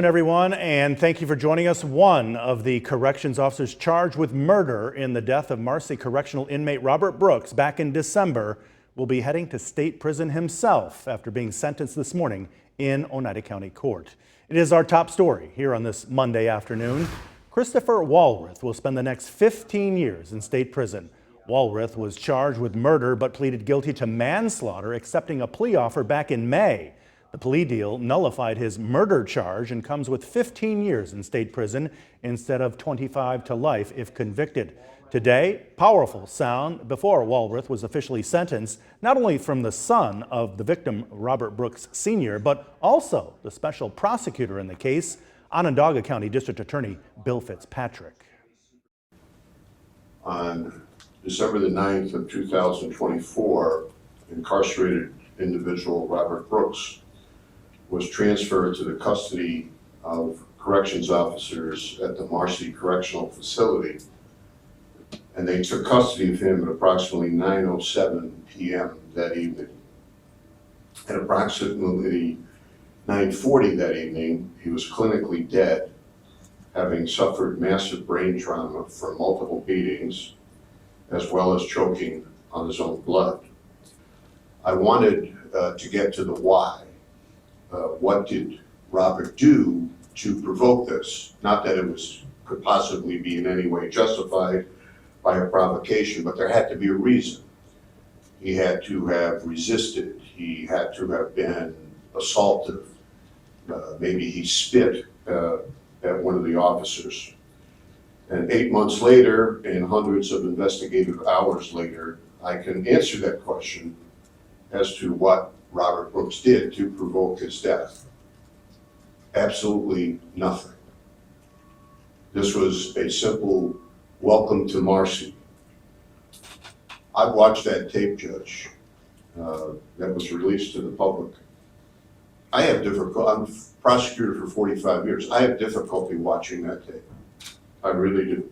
Everyone, and thank you for joining us. One of the corrections officers charged with murder in the death of Marcy Correctional inmate Robert Brooks back in December will be heading to state prison himself after being sentenced this morning in Oneida County Court. It is our top story here on this Monday afternoon. Christopher Walworth will spend the next 15 years in state prison. Walworth was charged with murder but pleaded guilty to manslaughter, accepting a plea offer back in May. The plea deal nullified his murder charge and comes with 15 years in state prison instead of 25 to life if convicted. Today, powerful sound before Walworth was officially sentenced, not only from the son of the victim, Robert Brooks Sr., but also the special prosecutor in the case, Onondaga County District Attorney Bill Fitzpatrick. On December the 9th of 2024, incarcerated individual Robert Brooks was transferred to the custody of corrections officers at the Marcy Correctional Facility. And they took custody of him at approximately 9:07 p.m. that evening. At approximately 9:40 that evening, he was clinically dead, having suffered massive brain trauma from multiple beatings, as well as choking on his own blood. I wanted to get to the why. What did Robert do to provoke this? Not that it could possibly be in any way justified by a provocation, but there had to be a reason. He had to have resisted. He had to have been assaultive. Maybe he spit at one of the officers. And 8 months later, and hundreds of investigative hours later, I can answer that question as to what Robert Brooks did to provoke his death. Absolutely nothing. This was a simple welcome to Marcy. I've watched that tape, Judge, that was released to the public. I'm a prosecutor for 45 years. I have difficulty watching that tape. I really do.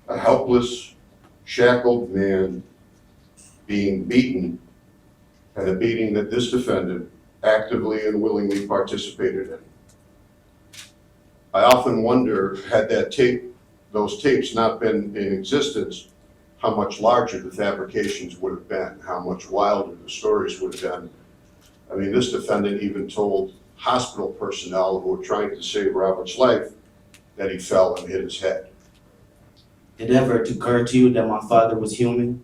A helpless, shackled man being beaten, and a beating that this defendant actively and willingly participated in. I often wonder, had those tapes not been in existence, how much larger the fabrications would have been, how much wilder the stories would have been. I mean, this defendant even told hospital personnel who were trying to save Robert's life that he fell and hit his head. Did it ever occur to you that my father was human,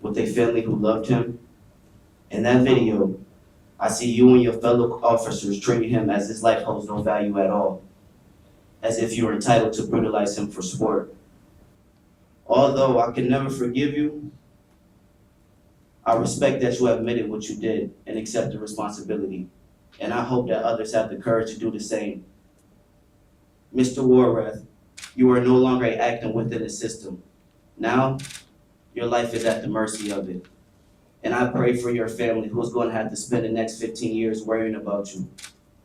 with a family who loved him? In that video, I see you and your fellow officers treating him as his life holds no value at all, as if you were entitled to brutalize him for sport. Although I can never forgive you, I respect that you admitted what you did and accept the responsibility, and I hope that others have the courage to do the same. Mr. Walworth, you are no longer acting within the system. Now, your life is at the mercy of it. And I pray for your family who's going to have to spend the next 15 years worrying about you,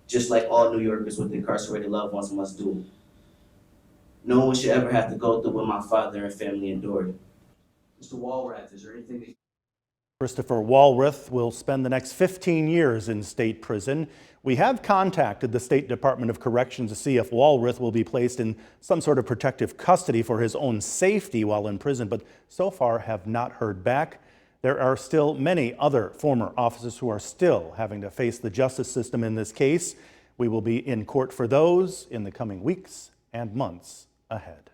just like all New Yorkers with incarcerated loved ones must do. No one should ever have to go through what my father and family endured. Mr. Walworth, is there anything that... Christopher Walworth will spend the next 15 years in state prison. We have contacted the State Department of Corrections to see if Walworth will be placed in some sort of protective custody for his own safety while in prison, but so far have not heard back. There are still many other former officers who are still having to face the justice system in this case. We will be in court for those in the coming weeks and months ahead.